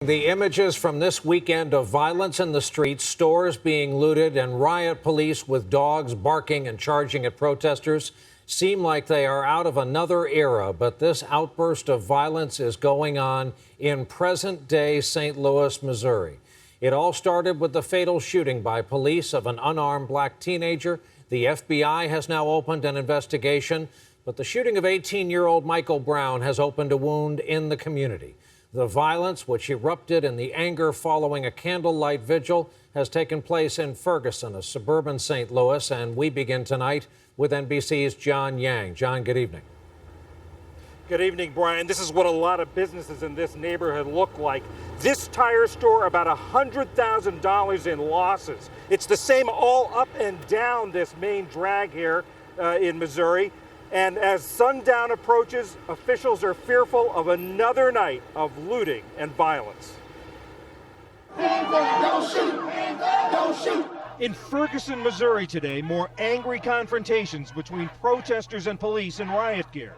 The images from this weekend of violence in the streets, stores being looted, and riot police with dogs barking and charging at protesters seem like they are out of another era. But this outburst of violence is going on in present-day St. Louis, Missouri. It all started with the fatal shooting by police of an unarmed black teenager. The FBI has now opened an investigation, but the shooting of 18-year-old Michael Brown has opened a wound in the community. The violence, which erupted in the anger following a candlelight vigil, has taken place in Ferguson, a suburban St. Louis, and we begin tonight with NBC's John Yang. John, good evening. Good evening, Brian. This is what a lot of businesses in this neighborhood look like. This tire store, about $100,000 in losses. It's the same all up and down this main drag here in Missouri. And as sundown approaches, officials are fearful of another night of looting and violence. Hands up, don't shoot! Hands up, don't shoot! In Ferguson, Missouri today, more angry confrontations between protesters and police in riot gear.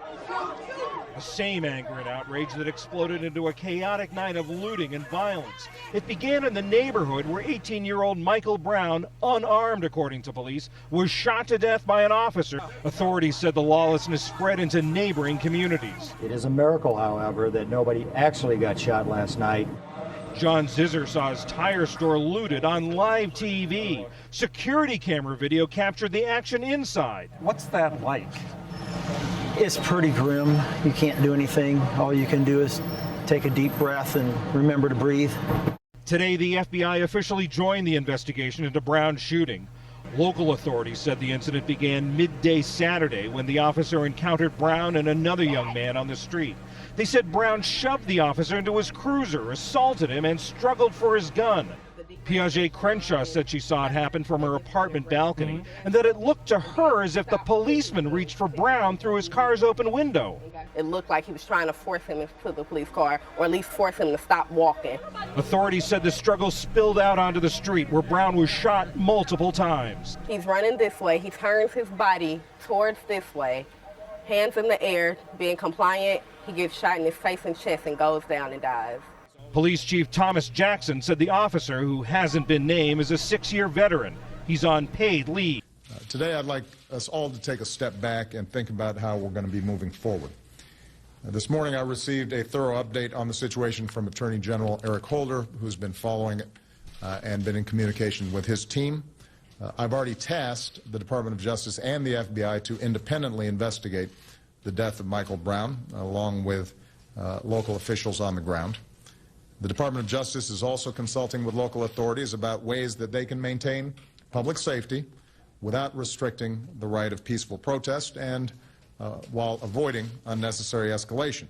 The same anger and outrage that exploded into a chaotic night of looting and violence. It began in the neighborhood where 18-year-old Michael Brown, unarmed according to police, was shot to death by an officer. Authorities said the lawlessness spread into neighboring communities. It is a miracle, however, that nobody actually got shot last night. John Zizzer saw his tire store looted on live TV. Security camera video captured the action inside. What's that like? It's pretty grim. You can't do anything. All you can do is take a deep breath and remember to breathe. Today, the FBI officially joined the investigation into Brown's shooting. Local authorities said the incident began midday Saturday when the officer encountered Brown and another young man on the street. They said Brown shoved the officer into his cruiser, assaulted him, and struggled for his gun. Piaget Crenshaw said she saw it happen from her apartment balcony and that it looked to her as if the policeman reached for Brown through his car's open window. It looked like he was trying to force him into the police car, or at least force him to stop walking. Authorities said the struggle spilled out onto the street where Brown was shot multiple times. He's running this way. He turns his body towards this way, hands in the air, being compliant. He gets shot in his face and chest and goes down and dies. Police Chief Thomas Jackson said the officer, who hasn't been named, is a 6-year veteran. He's on paid leave. Today I'd like us all to take a step back and think about how we're going to be moving forward. This morning I received a thorough update on the situation from Attorney General Eric Holder, who's been following it and been in communication with his team. I've already tasked the Department of Justice and the FBI to independently investigate the death of Michael Brown, along with local officials on the ground. The Department of Justice is also consulting with local authorities about ways that they can maintain public safety without restricting the right of peaceful protest and while avoiding unnecessary escalation.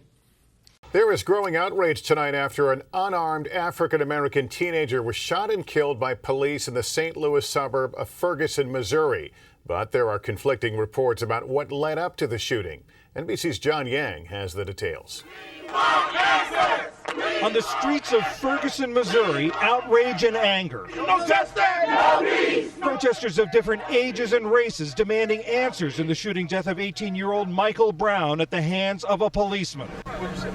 There is growing outrage tonight after an unarmed African-American teenager was shot and killed by police in the St. Louis suburb of Ferguson, Missouri. But there are conflicting reports about what led up to the shooting. NBC's John Yang has the details. On the streets of Ferguson, Missouri, outrage and anger. No justice, no peace. Protesters of different ages and races demanding answers in the shooting death of 18-year-old Michael Brown at the hands of a policeman.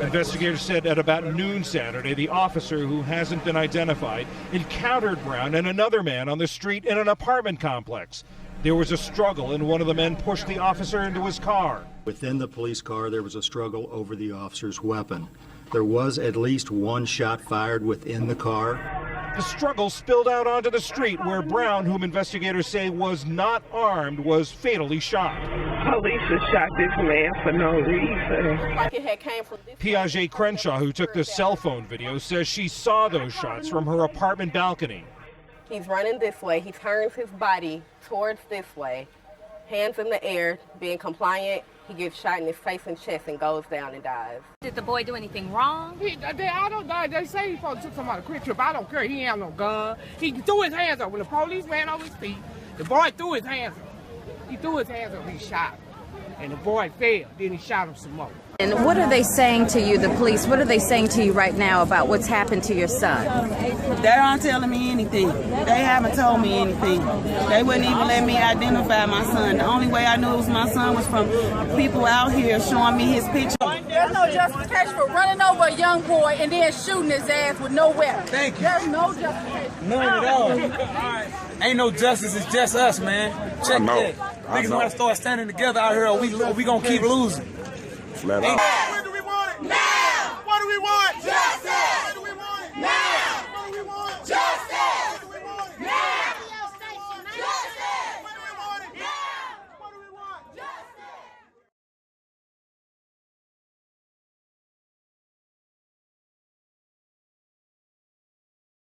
Investigators said at about noon Saturday, the officer, who hasn't been identified, encountered Brown and another man on the street in an apartment complex. There was a struggle, and one of the men pushed the officer into his car. Within the police car, there was a struggle over the officer's weapon. There was at least one shot fired within the car. The struggle spilled out onto the street where Brown, whom investigators say was not armed, was fatally shot. Police shot this man for no reason. Piaget Crenshaw, who took the cell phone video, says she saw those shots from her apartment balcony. He's running this way. He turns his body towards this way, hands in the air, being compliant. He gets shot in his face and chest and goes down and dies. Did the boy do anything wrong? I don't know. They say he supposed to took somebody a quick trip. I don't care. He ain't have no gun. He threw his hands up. When the police ran over his feet, the boy threw his hands up. He threw his hands up. He shot him. And the boy fell. Then he shot him some more. And what are they saying to you, the police? What are they saying to you right now about what's happened to your son? They aren't telling me anything. They haven't told me anything. They wouldn't even let me identify my son. The only way I knew it was my son was from people out here showing me his picture. There's no justification for running over a young boy and then shooting his ass with no weapon. Thank you. There's no justification. None at all. Ain't no justice, it's just us, man. Check that. Niggas want to start standing together out here, or we gonna keep losing. Flat out.